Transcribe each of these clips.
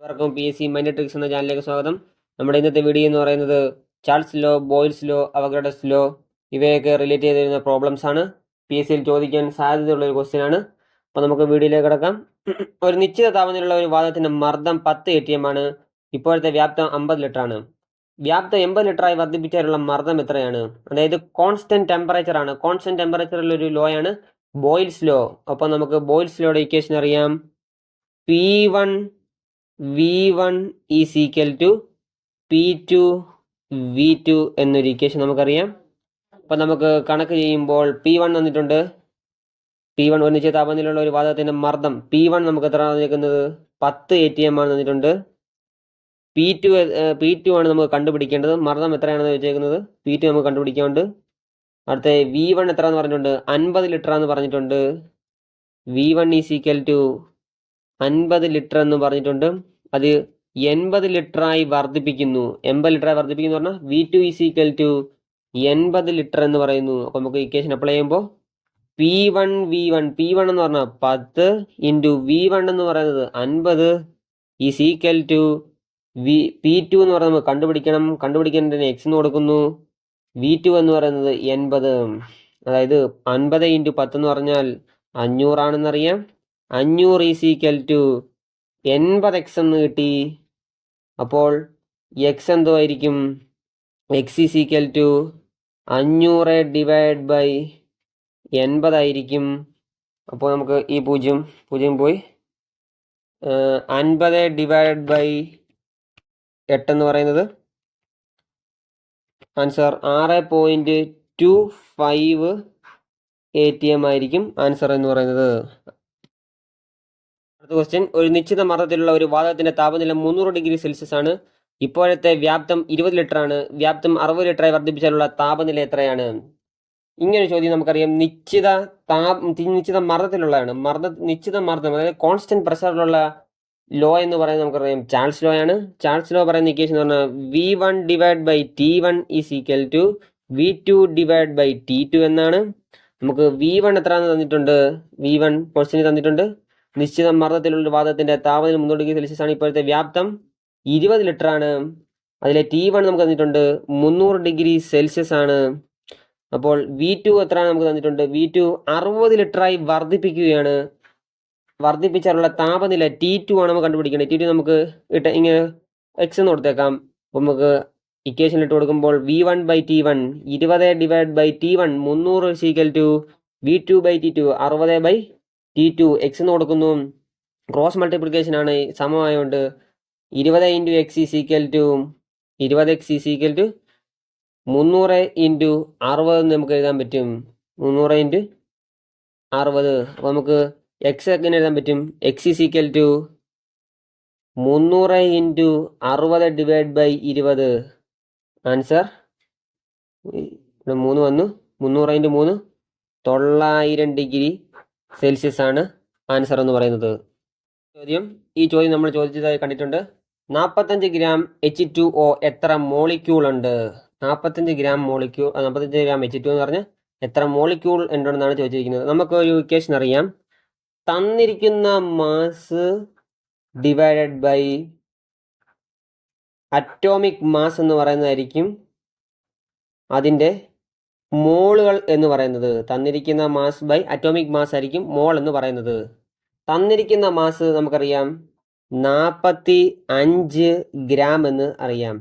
എല്ലാവർക്കും P S C mind tricks എന്ന ചാനലിലേക്ക് സ്വാഗതം. നമ്മുടെ ഇന്നത്തെ വീഡിയോ എന്ന് പറയുന്നത് Charles law, boils law, Avogadro's law ഇവയൊക്കെ റിലേറ്റ് ചെയ്ത് വരുന്ന പ്രോബ്ലംസ് ആണ്. പി എസ് സിയിൽ ചോദിക്കാൻ സാധ്യതയുള്ള ഒരു ക്വസ്റ്റ്യൻ ആണ്. അപ്പോൾ നമുക്ക് വീഡിയോയിലേക്ക് കിടക്കാം. ഒരു നിശ്ചിത താപനിലയുള്ള ഒരു വാതകത്തിന്റെ മർദ്ദം 10 atm ആണ്. ഇപ്പോഴത്തെ വ്യാപ്തം 50 ലിറ്റർ ആണ്. വ്യാപ്തം 80 ലിറ്ററായി വർദ്ധിപ്പിച്ചാലുള്ള മർദ്ദം എത്രയാണ്? അതായത് കോൺസ്റ്റന്റ് ടെമ്പറേച്ചർ ആണ്. കോൺസ്റ്റന്റ് ടെമ്പറേച്ചറിൽ ഒരു ലോ ആണ് ബോയിൽസ് ലോ. അപ്പോൾ നമുക്ക് ബോയിൽസ് ലോയുടെ ഇക്വേഷൻ അറിയാം. P1 V1 is equal to P2 V2 എന്നൊരു ഇക്വേഷൻ നമുക്കറിയാം. അപ്പം നമുക്ക് കണക്ക് ചെയ്യുമ്പോൾ P1 തന്നിട്ടുണ്ട്. P1 ഒരു നിശ്ചിത താപനിലയുള്ള ഒരു വാതകത്തിന്റെ മർദ്ദം P1 നമുക്ക് എത്ര തന്നിരിക്കുന്നത്? 10 atm ആണ് തന്നിട്ടുണ്ട്. P2 ആണ് നമുക്ക് കണ്ടുപിടിക്കേണ്ടത്. മർദ്ദം എത്രയാണെന്ന് വെച്ചേക്കുന്നത് P2 നമുക്ക് കണ്ടുപിടിക്കാനുണ്ട്. അടുത്ത V1 എത്ര എന്ന് പറഞ്ഞിട്ടുണ്ട്? 50 ലിറ്റർ എന്ന് പറഞ്ഞിട്ടുണ്ട്. V1 is equal to 50 litre എന്ന് പറഞ്ഞിട്ടുണ്ട്. അത് 80 ലിറ്ററായി വർദ്ധിപ്പിക്കുന്നു. 80 ലിറ്ററായി വർദ്ധിപ്പിക്കുന്നു പറഞ്ഞാൽ V2 is equal to 80 litre എന്ന് പറയുന്നു. അപ്പോൾ നമുക്ക് ഇക്വേഷൻ അപ്ലൈ ചെയ്യുമ്പോൾ P1 എന്ന് പറഞ്ഞാൽ 10 ഇൻറ്റു V1 എന്ന് പറയുന്നത് 50 ഈസ് ഈക്വൽ ടു P2 എന്ന് പറയുന്നത് നമുക്ക് കണ്ടുപിടിക്കേണ്ടതിന് X എന്ന് കൊടുക്കുന്നു. V2 എന്ന് പറയുന്നത് 80. അതായത് 50 ഇൻറ്റു 10 എന്ന് പറഞ്ഞാൽ 500 ആണെന്നറിയാം. 500 ഈസ് ഈക്വൽ ടു 80x എന്ന് കിട്ടി. അപ്പോൾ എക്സ് എന്തോ ആയിരിക്കും? X is equal to 500 divide by 80 ആയിരിക്കും. അപ്പോൾ നമുക്ക് ഈ പൂജ്യം പോയി 50 ഡിവൈഡ് ബൈ 8 എന്ന് പറയുന്നത് ആൻസർ 6.25 atm ആയിരിക്കും ആൻസർ എന്ന് പറയുന്നത്. അടുത്ത ക്വസ്റ്റ്യൻ, ഒരു നിശ്ചിത മർദ്ദത്തിലുള്ള ഒരു വാതകത്തിന്റെ താപനില 300 ഡിഗ്രി സെൽഷ്യസ് ആണ്. ഇപ്പോഴത്തെ വ്യാപ്തം 20 ലിറ്റർ ആണ്. വ്യാപ്തം 60 ലിറ്ററായി വർദ്ധിപ്പിച്ചാലുള്ള താപനില എത്രയാണ്? ഇങ്ങനെ ചോദ്യം നമുക്കറിയാം. നിശ്ചിത മർദ്ദത്തിലുള്ളതാണ്. നിശ്ചിത മർദ്ദം അതായത് കോൺസ്റ്റന്റ് പ്രഷറിലുള്ള ലോ എന്ന് പറയുന്നത് നമുക്കറിയാം ചാൾസ് ലോ ആണ്. ചാൾസ് ലോ പറയുന്ന ഇക്വേഷൻ എന്ന് പറഞ്ഞാൽ V1 divide by T1 is equal to V2 divide by T2 എന്നാണ്. നമുക്ക് V1 എത്രയാണെന്ന് തന്നിട്ടുണ്ട്? V1 ക്വസ്റ്റ്യൻ തന്നിട്ടുണ്ട്. നിശ്ചിത മർദ്ദത്തിലുള്ള വാതകത്തിന്റെ താപനില 300 ഡിഗ്രി സെൽഷ്യസ് ആണ്. ഇപ്പോഴത്തെ വ്യാപ്തം 20 ലിറ്റർ ആണ്. അതിലെ T1 നമുക്ക് തന്നിട്ടുണ്ട് 300 ഡിഗ്രി സെൽഷ്യസ് ആണ്. അപ്പോൾ V2 എത്രയാണ് നമുക്ക് തന്നിട്ടുണ്ട്? V2 60 ലിറ്ററായി വർദ്ധിപ്പിക്കുകയാണ്. വർദ്ധിപ്പിച്ചാലുള്ള താപനില T2 ആണ് നമുക്ക് കണ്ടുപിടിക്കേണ്ടത്. T2 നമുക്ക് ഇങ്ങനെ X എന്ന് കൊടുത്തേക്കാം. അപ്പോൾ നമുക്ക് ഇക്വേഷനിൽ ഇട്ട് കൊടുക്കുമ്പോൾ V1 by T1 20 divide by T1 300 equal to V2 by T2 60 by T2 X എന്ന് കൊടുക്കുന്നു. ക്രോസ് മൾട്ടിപ്ലിക്കേഷൻ ആണ്, സമമായതുകൊണ്ട് 20 into X is equal to 20x is equal to 300 into 60 എന്ന് നമുക്ക് എഴുതാൻ പറ്റും. 300 ഇൻറ്റു 60. അപ്പോൾ നമുക്ക് എക്സ് എങ്ങനെ എഴുതാൻ പറ്റും? X is equal to 300 into 60 divide by 20. Answer ഇവിടെ 3 വന്നു. 300 ഇൻറ്റു 3 900 ഡിഗ്രി സെൽഷ്യസ് ആണ് ആൻസർ എന്ന് പറയുന്നത്. ഈ ചോദ്യം നമ്മൾ ചോദിച്ചതായി കണ്ടിട്ടുണ്ട്. 45 ഗ്രാം H2O എത്ര മോളിക്യൂൾ ഉണ്ട്? 45 ഗ്രാം H2O എന്ന് പറഞ്ഞാൽ എത്ര മോളിക്യൂൾ ഉണ്ടെന്നാണ് ചോദിച്ചിരിക്കുന്നത്. നമുക്ക് ഒരു ഇക്വേഷൻ അറിയാം. തന്നിരിക്കുന്ന mass divided by atomic mass എന്ന് പറയുന്നതായിരിക്കും അതിൻ്റെ മോളുകൾ എന്ന് പറയുന്നത്. തന്നിരിക്കുന്ന മാസ് ബൈ അറ്റോമിക് മാസ് ആയിരിക്കും മോൾ എന്ന് പറയുന്നത്. തന്നിരിക്കുന്ന മാസ് നമുക്കറിയാം 45 ഗ്രാം എന്ന് അറിയാം.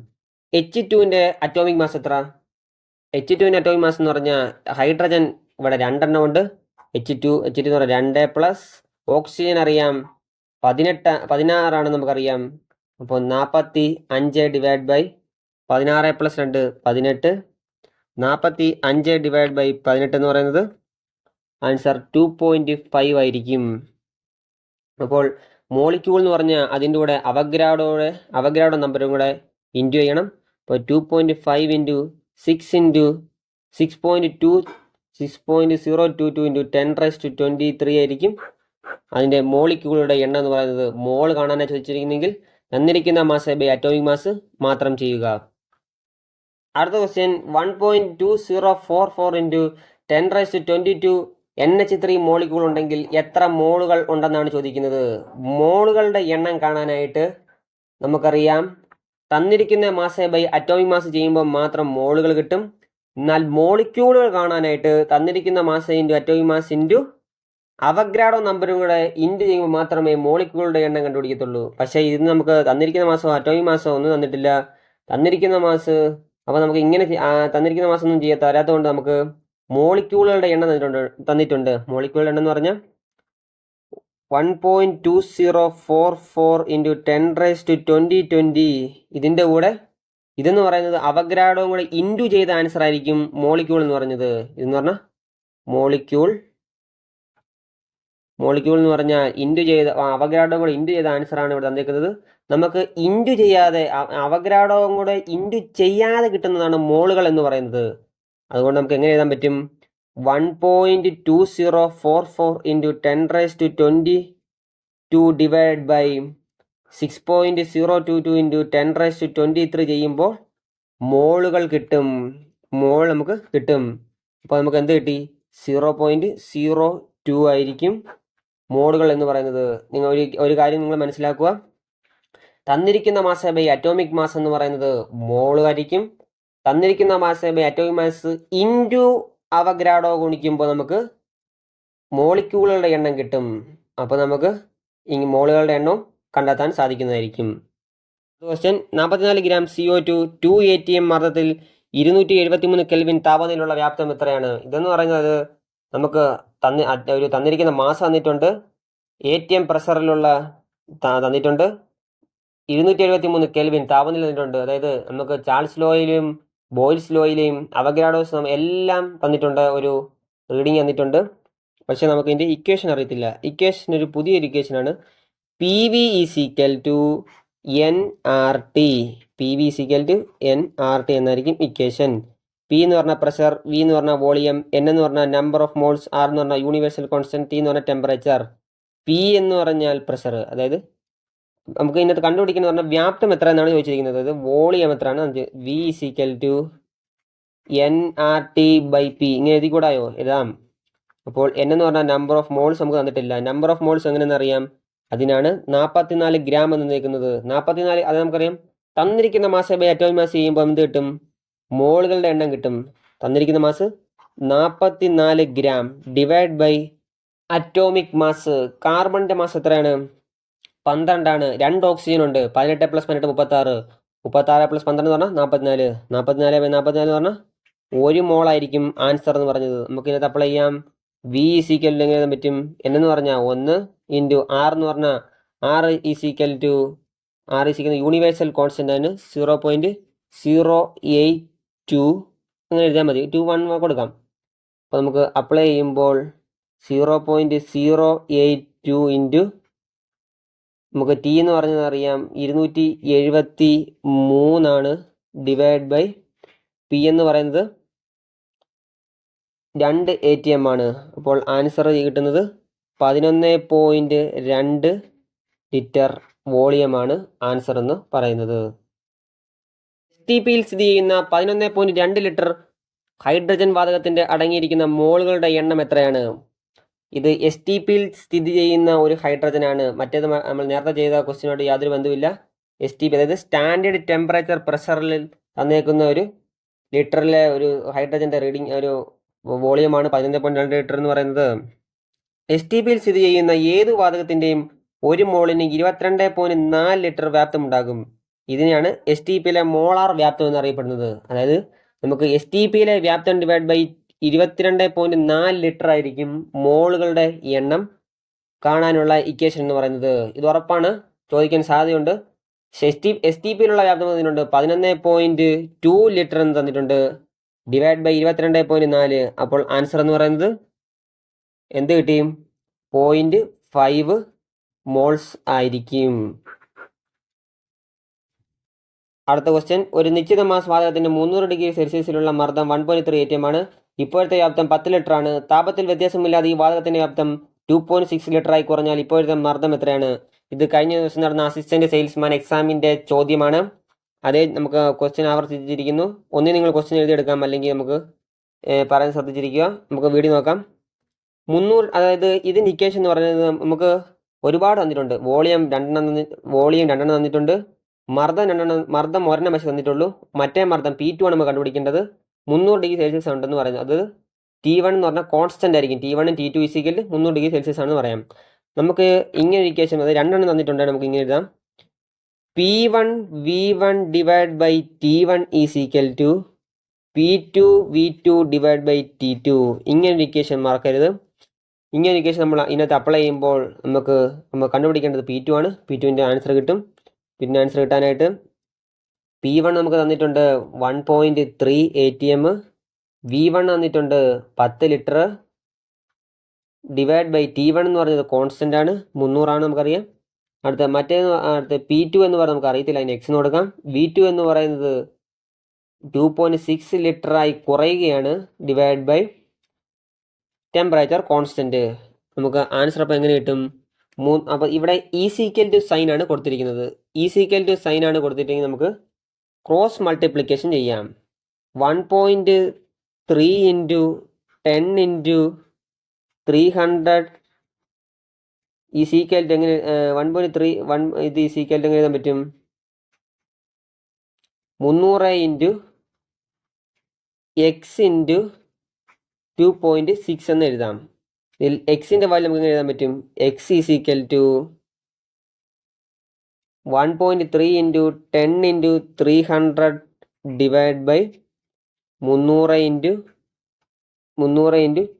H2ൻ്റെ അറ്റോമിക് മാസ് എത്ര? H2ൻ്റെ അറ്റോമിക് മാസ് എന്ന് പറഞ്ഞാൽ ഹൈഡ്രജൻ ഇവിടെ 2 ഉണ്ട്. H2 എന്ന് പറഞ്ഞാൽ 2 പ്ലസ് ഓക്സിജൻ അറിയാം 16 ആണെന്ന് നമുക്കറിയാം. അപ്പോൾ 45 divide by 16 plus 2 18. 45 divide by 18 എന്ന് പറയുന്നത് ആൻസർ 2.5 ആയിരിക്കും. അപ്പോൾ മോളിക്യൂൾ എന്ന് പറഞ്ഞാൽ അതിൻ്റെ കൂടെ അവഗ്രാഡോ നമ്പറും കൂടെ ഇൻറ്റു ചെയ്യണം. അപ്പോൾ 2.5 ഇൻറ്റു 6 ഇൻറ്റു 6.022 ഇൻറ്റു 10⁻23 ആയിരിക്കും അതിൻ്റെ മോളിക്യൂളുടെ എണ്ണം എന്ന് പറയുന്നത്. മോൾ കാണാനായി ചോദിച്ചിരിക്കുന്നെങ്കിൽ തന്നിരിക്കുന്ന മാസ് ബൈ അറ്റോമിക് മാസ് മാത്രം ചെയ്യുക. അടുത്ത ക്വസ്റ്റ്യൻ, 1.2044 ഇൻറ്റു 10⁻22 NH3 മോളിക്യൂൾ ഉണ്ടെങ്കിൽ എത്ര മോളുകൾ ഉണ്ടെന്നാണ് ചോദിക്കുന്നത്. മോളുകളുടെ എണ്ണം കാണാനായിട്ട് നമുക്കറിയാം തന്നിരിക്കുന്ന മാസ് ബൈ അറ്റോമിക് മാസ് ചെയ്യുമ്പോൾ മാത്രം മോളുകൾ കിട്ടും. എന്നാൽ മോളിക്യൂളുകൾ കാണാനായിട്ട് തന്നിരിക്കുന്ന mass into atomic mass into അവഗ്രാഡോ നമ്പറും കൂടെ ഇൻറ്റു ചെയ്യുമ്പോൾ മാത്രമേ മോളിക്യൂളുടെ എണ്ണം കണ്ടുപിടിക്കത്തുള്ളൂ. പക്ഷേ ഇത് നമുക്ക് തന്നിരിക്കുന്ന മാസമോ അറ്റോമിക് മാസോ ഒന്നും തന്നിട്ടില്ല. തന്നിരിക്കുന്ന മാസ് അപ്പോൾ നമുക്ക് ഇങ്ങനെ തന്നിരിക്കുന്ന മാസം ഒന്നും തരാത്തതുകൊണ്ട് നമുക്ക് മോളിക്യൂളുകളുടെ എണ്ണം തന്നിട്ടുണ്ട്. മോളിക്യൂളുടെ എണ്ണം എന്ന് പറഞ്ഞാൽ 1.2044 ഇൻറ്റു 10⁻2020. ഇതിൻ്റെ കൂടെ ഇതെന്ന് പറയുന്നത് അവഗ്രാഡോയും കൂടെ ഇൻറ്റു ചെയ്ത ആൻസർ ആയിരിക്കും മോളിക്യൂൾ എന്ന് പറഞ്ഞത്. ഇതെന്ന് പറഞ്ഞാൽ മോളിക്യൂൾ എന്ന് പറഞ്ഞാൽ ഇൻറ്റു ചെയ്ത അവഗ്രാഡോയും കൂടെ ഇൻറ്റു ചെയ്ത ആൻസറാണ് ഇവിടെ തന്നിരിക്കുന്നത്. നമുക്ക് ഇൻറ്റു ചെയ്യാതെ അവഗ്രാഡോയും കൂടെ ഇൻറ്റു ചെയ്യാതെ കിട്ടുന്നതാണ് മോളുകൾ എന്ന് പറയുന്നത്. അതുകൊണ്ട് നമുക്ക് എങ്ങനെ എഴുതാൻ പറ്റും? 1.2044 ഇൻറ്റു 10⁻22 ഡിവൈഡ് ബൈ 6.022 ഇൻറ്റു 10⁻23 ചെയ്യുമ്പോൾ മോളുകൾ കിട്ടും. മോൾ നമുക്ക് കിട്ടും. അപ്പോൾ നമുക്ക് എന്ത് കിട്ടി? 0.02 ആയിരിക്കും മോളുകൾ എന്ന് പറയുന്നത്. നിങ്ങൾ ഒരു കാര്യം നിങ്ങൾ മനസ്സിലാക്കുക. തന്നിരിക്കുന്ന മാസ് ബൈ അറ്റോമിക് മാസ് എന്ന് പറയുന്നത് മോളുമായിരിക്കും. തന്നിരിക്കുന്ന mass by atomic mass into അവഗ്രാഡോ ഗുണിക്കുമ്പോൾ നമുക്ക് മോളിക്യൂളുകളുടെ എണ്ണം കിട്ടും. അപ്പോൾ നമുക്ക് ഈ മോളുകളുടെ എണ്ണം കണ്ടെത്താൻ സാധിക്കുന്നതായിരിക്കും. ക്വസ്റ്റ്യൻ 44 ഗ്രാം CO2 2 ATM മർദ്ദത്തിൽ 273 കെൽവിൻ താപനിലയുള്ള വ്യാപ്തം എത്രയാണ്? ഇതെന്ന് പറയുന്നത് നമുക്ക് തന്നിരിക്കുന്ന മാസ് തന്നിട്ടുണ്ട്, ATM പ്രഷറിലുള്ള തന്നിട്ടുണ്ട്, 273 കെൽവിൻ താപനില തന്നിട്ടുണ്ട്. അതായത് നമുക്ക് ചാൾസ് ലോയിലും ബോയിൽസ് ലോയിലെയും അവഗ്രാഡോസ് എല്ലാം തന്നിട്ടുണ്ട്, ഒരു റീഡിങ് തന്നിട്ടുണ്ട്. പക്ഷെ നമുക്ക് ഇതിൻ്റെ ഇക്വേഷൻ അറിയത്തില്ല. ഇക്വേഷൻ ഒരു പുതിയൊരു ഇക്വേഷനാണ്. PV = nRT. PV = nRT എന്നായിരിക്കും ഇക്വേഷൻ. P എന്ന് പറഞ്ഞാൽ പ്രഷർ, V എന്ന് പറഞ്ഞാൽ വോളിയം, N എന്ന് പറഞ്ഞാൽ നമ്പർ ഓഫ് മോൾസ്, R എന്ന് പറഞ്ഞാൽ യൂണിവേഴ്സൽ കോൺസ്റ്റന്റ്, T എന്ന് പറഞ്ഞാൽ ടെമ്പറേച്ചർ. P എന്ന് പറഞ്ഞാൽ പ്രഷർ. അതായത് നമുക്ക് ഇതിനകത്ത് കണ്ടുപിടിക്കുന്നത് പറഞ്ഞാൽ വ്യാപ്തം എത്ര എന്നാണ് ചോദിച്ചിരിക്കുന്നത്. അതായത് വോളിയം എത്രയാണ്? V = nRT/P. ഇങ്ങനെ എഴുതി കൂടായോ? എഴുതാം. അപ്പോൾ N എന്ന് പറഞ്ഞാൽ നമ്പർ ഓഫ് മോൾസ് നമുക്ക് തന്നിട്ടില്ല. നമ്പർ ഓഫ് മോൾസ് എങ്ങനെയെന്ന് അറിയാം. അതിനാണ് 44 ഗ്രാം എന്ന് നിൽക്കുന്നത്. 44 അത് നമുക്കറിയാം. തന്നിരിക്കുന്ന മാസ് ബൈ അറ്റോമിക് മാസ് ചെയ്യുമ്പോൾ എന്ത് കിട്ടും? മോളുകളുടെ എണ്ണം കിട്ടും. തന്നിരിക്കുന്ന mass 44 gram divide by atomic mass. കാർബണിൻ്റെ മാസ് എത്രയാണ്? 12 ആണ്. 2 ഓക്സിജൻ ഉണ്ട്. 18 + 18 36. 36 + 12 എന്ന് പറഞ്ഞാൽ 44. 44/44 എന്ന് പറഞ്ഞാൽ 1 മോളായിരിക്കും ആൻസർ എന്ന് പറഞ്ഞത്. നമുക്ക് ഇതിനകത്ത് അപ്ലൈ ചെയ്യാം. V = എങ്ങനെ എഴുതാൻ പറ്റും? N എന്ന് പറഞ്ഞാൽ 1 ഇൻറ്റു R എന്ന് പറഞ്ഞാൽ R = യൂണിവേഴ്സൽ കോൺസ്റ്റന്റ് ആണ് 0.082. അങ്ങനെ എഴുതിയാൽ മതി. 21 കൊടുക്കാം. അപ്പോൾ നമുക്ക് അപ്ലൈ ചെയ്യുമ്പോൾ 0.082 ഇൻറ്റു നമുക്ക് T എന്ന് പറഞ്ഞത് അറിയാം 273 ആണ് ഡിവൈഡ് ബൈ P എന്ന് പറയുന്നത് 2 ATM ആണ്. അപ്പോൾ ആൻസർ കിട്ടുന്നത് 11.2 ലിറ്റർ വോളിയമാണ് ആൻസർ എന്ന് പറയുന്നത്. STPയിൽ സ്ഥിതി ചെയ്യുന്ന 11.2 ലിറ്റർ ഹൈഡ്രജൻ വാതകത്തിൻ്റെ അടങ്ങിയിരിക്കുന്ന മോളുകളുടെ എണ്ണം എത്രയാണ്? ഇത് STPയിൽ സ്ഥിതി ചെയ്യുന്ന ഒരു ഹൈഡ്രജനാണ്. മറ്റേത് നമ്മൾ നേരത്തെ ചെയ്ത ക്വസ്റ്റ്യനോട് യാതൊരു ബന്ധവുമില്ല. STP അതായത് സ്റ്റാൻഡേർഡ് ടെമ്പറേച്ചർ പ്രഷറിൽ തന്നേക്കുന്ന ഒരു ലിറ്ററിലെ ഒരു ഹൈഡ്രജൻ്റെ റീഡിങ് ഒരു വോളിയമാണ് 11.2 ലിറ്റർ എന്ന് പറയുന്നത്. STPയിൽ സ്ഥിതി ചെയ്യുന്ന ഏതു വാതകത്തിൻ്റെയും ഒരു മോളിന് 22.4 ലിറ്റർ വ്യാപ്തം ഉണ്ടാകും. ഇതിനെയാണ് STPയിലെ മോളാർ വ്യാപ്തം എന്നറിയപ്പെടുന്നത്. അതായത് നമുക്ക് STPയിലെ വ്യാപ്തം ഡിവൈഡ് ബൈ 22.4 ലിറ്റർ ആയിരിക്കും മോളുകളുടെ എണ്ണം കാണാനുള്ള ഇക്വേഷൻ എന്ന് പറയുന്നത്. ഇത് ഉറപ്പാണ്, ചോദിക്കാൻ സാധ്യതയുണ്ട്. STPയിലുള്ള വ്യാപ്തം തന്നിട്ടുണ്ട് 11.2 ലിറ്റർ എന്ന് തന്നിട്ടുണ്ട് ഡിവൈഡ് ബൈ 22.4. അപ്പോൾ ആൻസർ എന്ന് പറയുന്നത് എന്ത് കിട്ടിയും? 0.5 മോൾസ് ആയിരിക്കും. അടുത്ത ക്വസ്റ്റ്യൻ. ഒരു നിശ്ചിത മാസ് വാതകത്തിന്റെ 300 ഡിഗ്രി സെൽഷ്യസിലുള്ള മർദ്ദം 1.3 ATM ആണ്. ഇപ്പോഴത്തെ വ്യാപ്തം 10 ലിറ്റർ ആണ്. താപത്തിൽ വ്യത്യാസമില്ലാതെ ഈ വാതകത്തിന്റെ വ്യാപ്തം 2.6 ലിറ്ററായി കുറഞ്ഞാൽ ഇപ്പോഴത്തെ മർദ്ദം എത്രയാണ്? ഇത് കഴിഞ്ഞ ദിവസം നടന്ന അസിസ്റ്റന്റ് സെയിൽസ്മാൻ എക്സാമിന്റെ ചോദ്യമാണ്. അതേ നമുക്ക് ക്വസ്റ്റ്യൻ ആവർത്തിച്ചിരിക്കുന്നു. ഒന്നിൽ നിങ്ങൾ ക്വസ്റ്റ്യൻ എഴുതിയെടുക്കാം, അല്ലെങ്കിൽ നമുക്ക് പറയാൻ ശ്രദ്ധിച്ചിരിക്കുക. നമുക്ക് വീഡിയോ നോക്കാം. 300 അതായത് ഇതിൻ്റെ ഇക്വേഷൻ എന്ന് പറയുന്നത് നമുക്ക് ഒരുപാട് തന്നിട്ടുണ്ട്. വോളിയം രണ്ടെണ്ണം തന്നിട്ടുണ്ട്, മർദ്ദം ഒരെണ്ണം വശം തന്നിട്ടുള്ളൂ. മറ്റേ മർദ്ദം P2 ആണ് നമ്മൾ കണ്ടുപിടിക്കേണ്ടത്. 300 ഡിഗ്രി സെൽഷ്യസ് ഉണ്ടെന്ന് പറയുന്നത്. അത് T1 എന്ന് പറഞ്ഞാൽ കോൺസ്റ്റന്റ് ആയിരിക്കും. T1 ഉം T2 ഈക്വൽ 300 ഡിഗ്രി സെൽഷ്യസ് ആണെന്ന് പറയാം. നമുക്ക് ഇങ്ങനെ ഇക്വേഷൻ, അത് രണ്ടെണ്ണം തന്നിട്ടുണ്ട്, നമുക്ക് ഇങ്ങനെ എഴുതാം. P1 V1 divide by T1 is equal to P2 V2 divide by T2. ഇങ്ങനെ ഇക്വേഷൻ മറക്കരുത്. ഇങ്ങനെ ഇക്വേഷൻ നമ്മൾ ഇതിനകത്ത് അപ്ലൈ ചെയ്യുമ്പോൾ നമ്മൾ കണ്ടുപിടിക്കേണ്ടത് P2 ആണ്. P2ൻ്റെ ആൻസർ കിട്ടും. പിന്നെ ആൻസർ കിട്ടാനായിട്ട് P1 നമുക്ക് തന്നിട്ടുണ്ട് 1.3 ATM, V1 തന്നിട്ടുണ്ട് 10 ലിറ്റർ, ഡിവൈഡ് ബൈ T1 എന്ന് പറഞ്ഞത് കോൺസ്റ്റൻ്റ് ആണ്, 300 ആണ് നമുക്കറിയാം. അടുത്ത P2 എന്ന് പറഞ്ഞാൽ നമുക്ക് അറിയത്തില്ല, അതിന് എക്സ് കൊടുക്കാം. V2 എന്ന് പറയുന്നത് 2.6 ലിറ്ററായി കുറയുകയാണ്, ഡിവൈഡ് ബൈ ടെമ്പറേച്ചർ കോൺസ്റ്റൻറ്റ്. നമുക്ക് ആൻസർ അപ്പോൾ എങ്ങനെ കിട്ടും? അപ്പോൾ ഇവിടെ ഈക്വൽ ടു സൈൻ ആണ് കൊടുത്തിരിക്കുന്നത്. ഈക്വൽ ടു സൈൻ ആണ് കൊടുത്തിട്ടെങ്കിൽ നമുക്ക് ക്രോസ് മൾട്ടിപ്ലിക്കേഷൻ ചെയ്യാം. 1.3 ഇൻറ്റു 10 ഇൻറ്റു 300 ഈക്വൽ ടു എങ്ങനെ 1.3 ഇത് ഈക്വൽ ടു എങ്ങനെ എഴുതാൻ പറ്റും? 300 ഇൻറ്റു എക്സ് ഇൻറ്റു 2.6 എന്ന് എഴുതാം. ഇതിൽ എക്സിൻ്റെ വാല്യൂ നമുക്ക് എങ്ങനെ എഴുതാൻ പറ്റും? X is equal to 1.3 into 10 into 300 divide by 300 into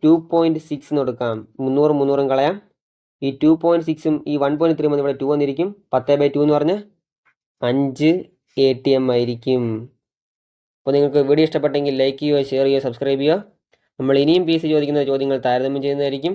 2.6 എന്ന് കൊടുക്കാം. 300 കളയാം. ഈ 2.6ഉം ഈ 1.3 വന്ന് ഇവിടെ 2 വന്നിരിക്കും. 10/2 എന്ന് പറഞ്ഞാൽ 5 ATM ആയിരിക്കും. അപ്പോൾ നിങ്ങൾക്ക് വീഡിയോ ഇഷ്ടപ്പെട്ടെങ്കിൽ ലൈക്ക് ചെയ്യുക, ഷെയർ ചെയ്യുക, സബ്സ്ക്രൈബ് ചെയ്യുക. നമ്മൾ ഇനിയും PC ചോദിക്കുന്ന ചോദ്യങ്ങൾ താരതമ്യം ചെയ്യുന്നതായിരിക്കും.